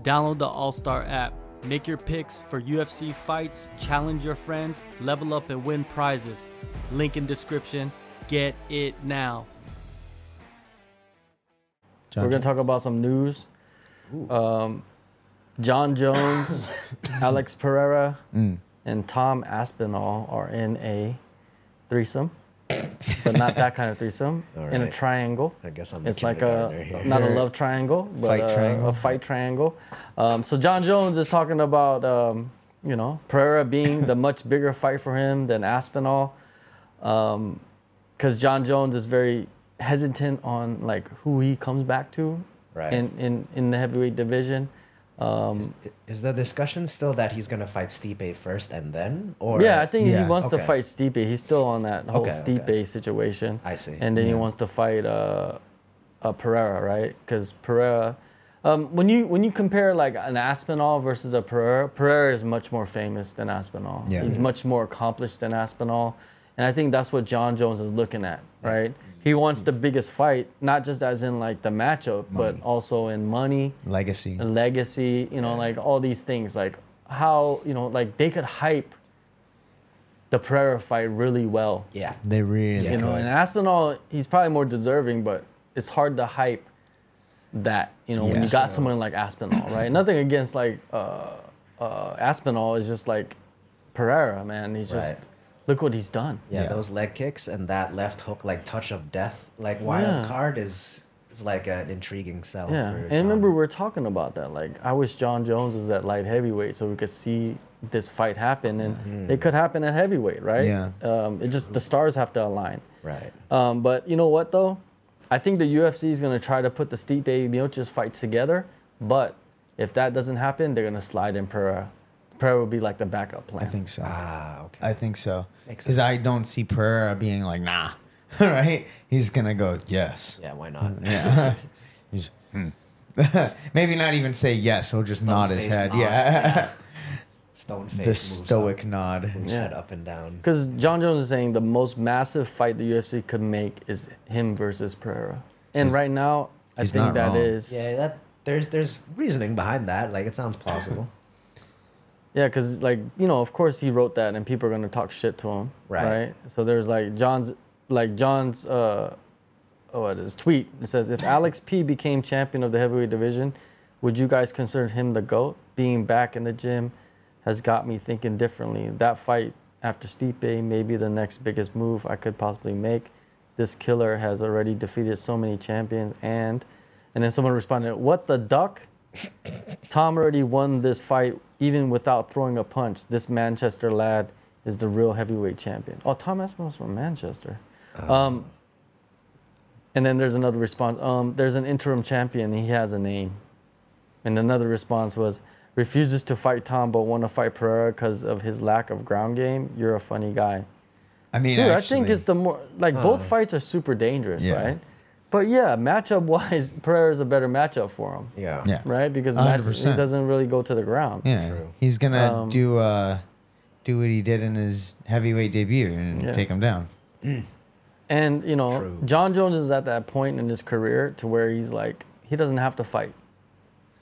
Download the AllStar app. Make your picks for UFC fights, challenge your friends, level up and win prizes. Link in description. Get it now. We're going to talk about some news. Jon Jones, Alex Pereira, and Tom Aspinall are in a threesome. But not that kind of threesome. Right. In a triangle. I guess I'm It's like not a love triangle, but a fight triangle. So Jon Jones is talking about, you know, Pereira being the much bigger fight for him than Aspinall. Because Jon Jones is very hesitant on like who he comes back to in the heavyweight division. Is the discussion still that he's gonna fight Stipe first and then, or yeah, I think he wants to fight Stipe. He's still on that whole Stipe situation. I see. And then he wants to fight Pereira, right? Because Pereira, when you compare like an Aspinall versus a Pereira, Pereira is much more famous than Aspinall. Yeah. He's much more accomplished than Aspinall, and I think that's what Jon Jones is looking at, right? He wants the biggest fight, not just as in like the matchup, but also in money, legacy, you know, like all these things, like how, you know, like they could hype the Pereira fight really well. Yeah, they really, you know, and Aspinall, he's probably more deserving, but it's hard to hype that, you know, when you got someone like Aspinall, right? Nothing against like Aspinall, is just like Pereira, man. He's just. Look what he's done. Yeah, those leg kicks and that left hook, like touch of death, like wild card is like an intriguing sell. Yeah, and remember we were talking about that. Like, I wish Jon Jones was at light heavyweight so we could see this fight happen, and it could happen at heavyweight, right? Yeah. It just the stars have to align. Right. But you know what though? I think the UFC is gonna try to put the Stipe Miocic fight together, but if that doesn't happen, they're gonna slide in Pereira. Pereira would be like the backup plan. I think so. Ah, okay. I think so. Because I don't see Pereira being like, nah, right? He's going to go, yes. Yeah, why not? Yeah. He's, maybe not even say yes. He'll just nod his head. Yeah. Stone face. The stoic nod. Moves head up and down. Because Jon Jones is saying the most massive fight the UFC could make is him versus Pereira. And right now, I think that is. Yeah, there's reasoning behind that. Like, it sounds plausible. Yeah, because, like, you know, of course he wrote that and people are going to talk shit to him. Right. So there's, like, John's tweet. It says, if Alex P became champion of the heavyweight division, would you guys consider him the GOAT? Being back in the gym has got me thinking differently. That fight after Stipe may be the next biggest move I could possibly make. This killer has already defeated so many champions. And then someone responded, what the duck? Tom already won this fight even without throwing a punch. This Manchester lad is the real heavyweight champion. Oh, Tom Aspinall's from Manchester. And then there's another response. There's an interim champion. He has a name. And another response was, refuses to fight Tom but want to fight Pereira because of his lack of ground game. You're a funny guy. I mean, dude, I think it's the more, like, both fights are super dangerous, right? But yeah, matchup-wise, Pereira's a better matchup for him. Yeah. Right? Because he 100%. doesn't really go to the ground. Yeah. True. He's going to do what he did in his heavyweight debut and take him down. And, you know, Jon Jones is at that point in his career to where he's like, he doesn't have to fight.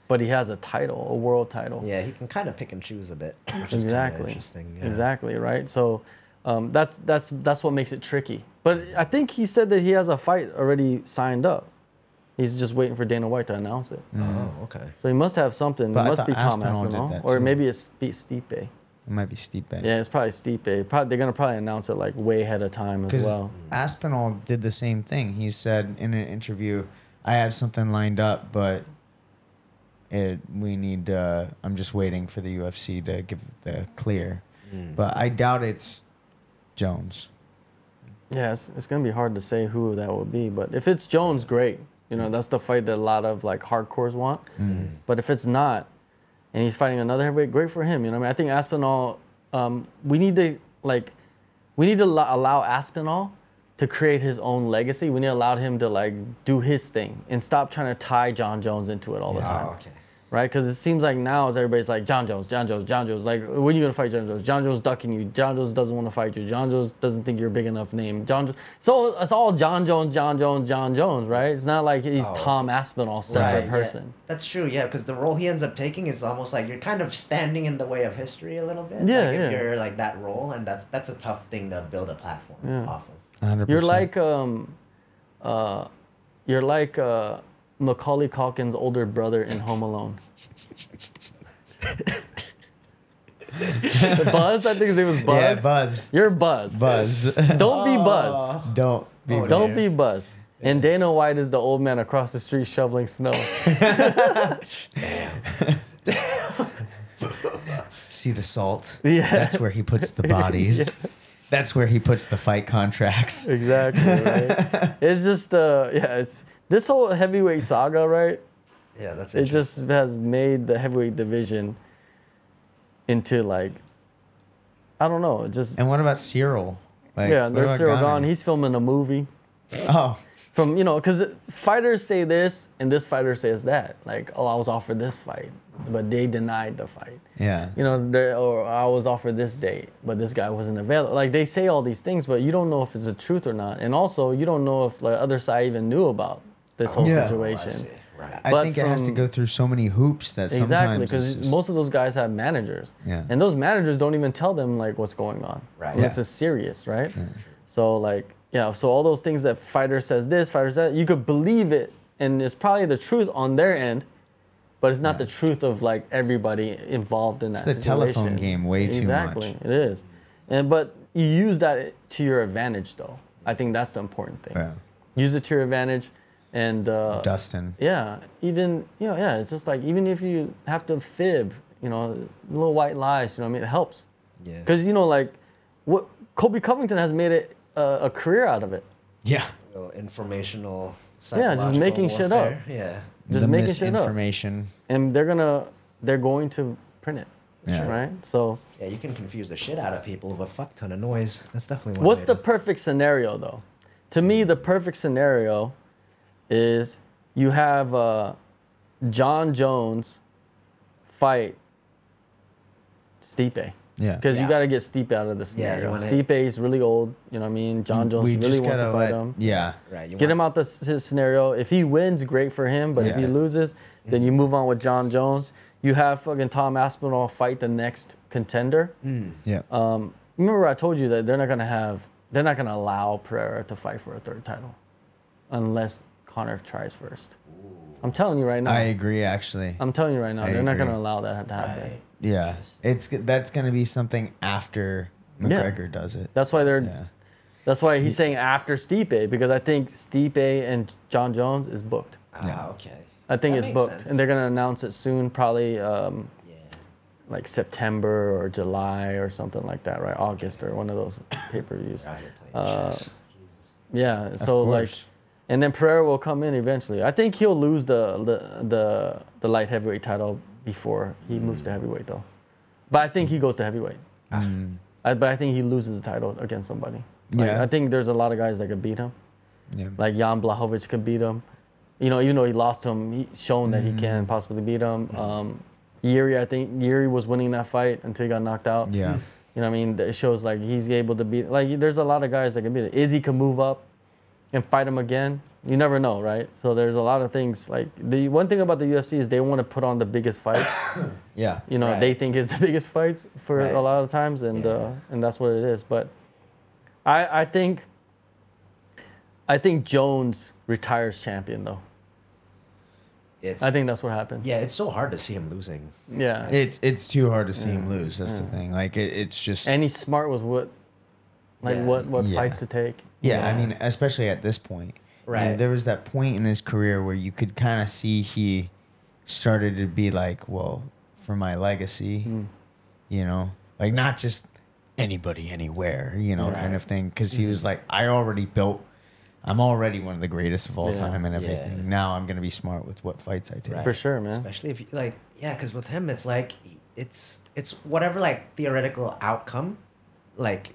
But he has a title, a world title. Yeah, he can kind of pick and choose a bit, which is interesting. Yeah. Exactly, right? So that's what makes it tricky. But I think he said that he has a fight already signed up. He's just waiting for Dana White to announce it. Oh, okay. So he must have something. But it must be Tom Aspinall. Or maybe it's Stipe. It might be Stipe. Yeah, it's probably Stipe. They're going to probably announce it like way ahead of time as well. Aspinall did the same thing. He said in an interview, I have something lined up, but I'm just waiting for the UFC to give the clear. But I doubt it's Jones. Yeah, it's going to be hard to say who that would be. But if it's Jones, great. You know, that's the fight that a lot of like hardcores want. But if it's not, and he's fighting another heavyweight, great for him. You know what I mean? I think Aspinall, we need to allow Aspinall to create his own legacy. We need to allow him to like do his thing and stop trying to tie Jon Jones into it all the time. Oh, okay. right? Because it seems like now everybody's like Jon Jones, Jon Jones, Jon Jones. Like, when are you gonna fight Jon Jones? Jon Jones ducking you. Jon Jones doesn't want to fight you. Jon Jones doesn't think you're a big enough name. Jon Jones. So it's all Jon Jones, Jon Jones, Jon Jones, right? It's not like he's Tom Aspinall, separate person. Yeah. That's true, yeah, because the role he ends up taking is almost like you're kind of standing in the way of history a little bit. Yeah, like if you're like that role, and that's a tough thing to build a platform off of. 100%. You're like Macaulay Culkin's older brother in Home Alone. Buzz, I think his name was Buzz. Yeah, Buzz. You're Buzz. Buzz. Don't be Buzz. Don't be. Don't be Buzz. And Dana White is the old man across the street shoveling snow. See the salt? Yeah. That's where he puts the bodies. Yeah. That's where he puts the fight contracts. Exactly, right? It's just, it's this whole heavyweight saga, right? Yeah, that's it just has made the heavyweight division into like, I don't know, just. And what about Cyril? Like, yeah, there's Cyril Gunner? Gahn. He's filming a movie. Oh. From, because fighters say this and this fighter says that. Like, oh, I was offered this fight, but they denied the fight. Yeah. Or I was offered this date, but this guy wasn't available. Like, they say all these things, but you don't know if it's the truth or not. And also, you don't know if the other side even knew about this whole situation. Oh, right. I think it has to go through so many hoops that exactly, sometimes because most of those guys have managers. Yeah. And those managers don't even tell them, like, what's going on. Right. Unless it's serious, right? Yeah. So, like, yeah, so all those things that fighter says this, fighter says that, you could believe it, and it's probably the truth on their end, but it's not the truth of like everybody involved in that situation. It's the telephone game way too much. Exactly, it is. But you use that to your advantage, though. I think that's the important thing. Yeah. Use it to your advantage, and Dustin. Yeah, even it's just like even if you have to fib, little white lies, it helps. Yeah. Because like what Kobe Covington has made it a career out of it. Yeah. Informational. Yeah, just making shit up. Yeah. Just making shit up. Misinformation. And they're going to print it. Yeah. Right? So. Yeah, you can confuse the shit out of people with a fuck ton of noise. That's definitely one What's way the perfect scenario, though? To me, the perfect scenario is you have Jon Jones fight Stipe. Yeah. Because you got to get Stipe out of the scenario. Stipe is really old. You know what I mean? Jon Jones really wants to fight him. Yeah. Right. Get him out the scenario. If he wins, great for him. But if he loses, then you move on with Jon Jones. You have fucking Tom Aspinall fight the next contender. Yeah. Remember I told you that they're not gonna allow Pereira to fight for a third title unless Conor tries first. I'm telling you right now. I agree, actually. I'm telling you right now. They're not gonna allow that to happen. Right. Yeah. That's gonna be something after McGregor does it. That's why That's why he's saying after Stipe, because I think Stipe and Jon Jones is booked. Okay. I think That it's makes booked, sense. and they're gonna announce it soon, probably like September or July or something like that, right? August or one of those pay-per-views. God, you're playing chess. Yeah, so like, and then Pereira will come in eventually. I think he'll lose the light heavyweight title before he moves to heavyweight, though. But I think he goes to heavyweight. But I think he loses the title against somebody. Like, I think there's a lot of guys that could beat him. Yeah. Like Jan Blachowicz could beat him. Even though he lost to him, he's shown that he can possibly beat him. Yuri, I think Yuri was winning that fight until he got knocked out. Yeah. You know what I mean? It shows like he's able to beat. Like there's a lot of guys that can beat it. Izzy can move up and fight him again. You never know, right? So there's a lot of things. Like the one thing about the UFC is they want to put on the biggest fight. Yeah. They think it's the biggest fights for a lot of times, and that's what it is. But I think Jones retires champion though. I think that's what happened. Yeah, it's so hard to see him losing. Yeah. It's too hard to see him lose. That's the thing. Like it's just. And he's smart with what fights to take. Yeah, I mean, especially at this point. Right. There was that point in his career where you could kind of see he started to be like, well, for my legacy, like not just anybody, anywhere, kind of thing. Because he was like, I'm already one of the greatest of all time and everything. Yeah. Now I'm going to be smart with what fights I take. For sure, man. Especially if you, because with him, it's like, it's whatever, like, theoretical outcome, like,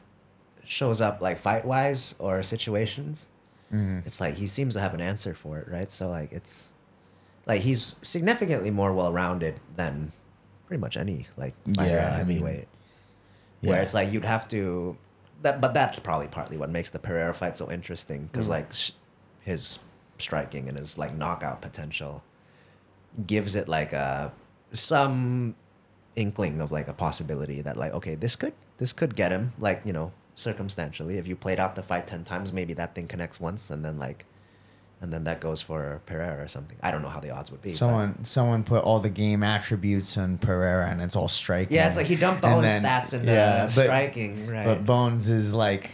shows up, like, fight-wise or situations. It's like he seems to have an answer for it, right? So, like, it's like he's significantly more well-rounded than pretty much any like fighter at heavyweight. Where it's like you'd have to but that's probably partly what makes the Pereira fight so interesting because like his striking and his like knockout potential gives it like some inkling of like a possibility that like, okay, this could get him, like, you know, circumstantially. If you played out the fight 10 times, maybe that thing connects once and then that goes for Pereira or something. I don't know how the odds would be. Someone put all the game attributes on Pereira and it's all striking. Yeah, it's like he dumped all his stats into striking, right? But Bones is like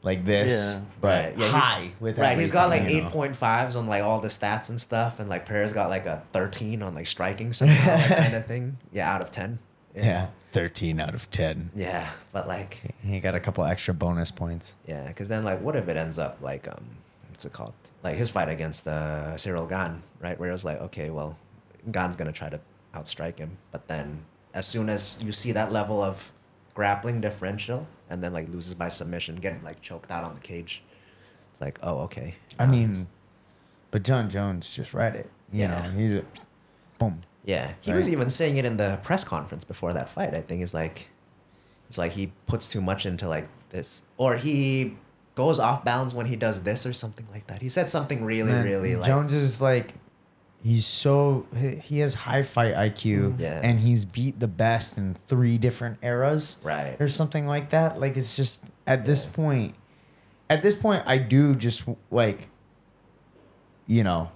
this, but high with right. He's got like 8.5s on like all the stats and stuff, and like Pereira's got like a 13 on like striking somehow, like, kind of thing. Yeah, out of 10. Yeah, 13 out of 10. Yeah, but like he got a couple extra bonus points. Yeah, because then like, what if it ends up like what's it called? Like his fight against Cyril Gane, right? Where it was like, okay, well, Gane's gonna try to outstrike him, but then as soon as you see that level of grappling differential, and then like loses by submission, getting like choked out on the cage, it's like, oh, okay. I mean, but Jon Jones just read it. You know, he just, boom. Yeah, he was even saying it in the press conference before that fight. I think it's like he puts too much into like this, or he goes off balance when he does this or something like that. He said something really like Jones is like, he has high fight IQ, and he's beat the best in 3 different eras, right, or something like that. Like it's just at this point, I do just like, you know,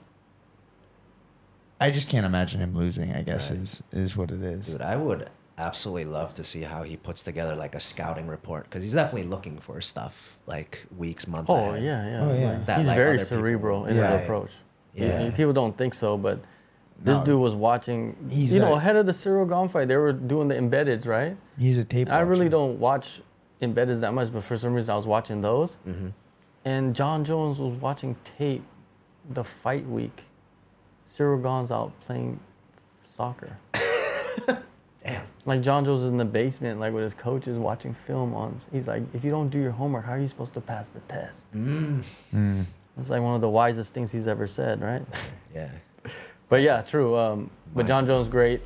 I just can't imagine him losing, I guess, is what it is. Dude, I would absolutely love to see how he puts together like a scouting report, because he's definitely looking for stuff like weeks, months ahead. Yeah. He's very cerebral in his approach. Yeah. People don't think so, but this dude was watching, ahead of the Cyril Gane fight, they were doing the embeddeds, right? He's a tape watcher. I really don't watch embeddeds that much, but for some reason I was watching those. And Jon Jones was watching tape the fight week. Cyril Gane's out playing soccer. Damn. Like Jon Jones is in the basement, like with his coaches watching film on. He's like, if you don't do your homework, how are you supposed to pass the test? It's like one of the wisest things he's ever said, right? Yeah. But yeah, true. But Jon Jones, great.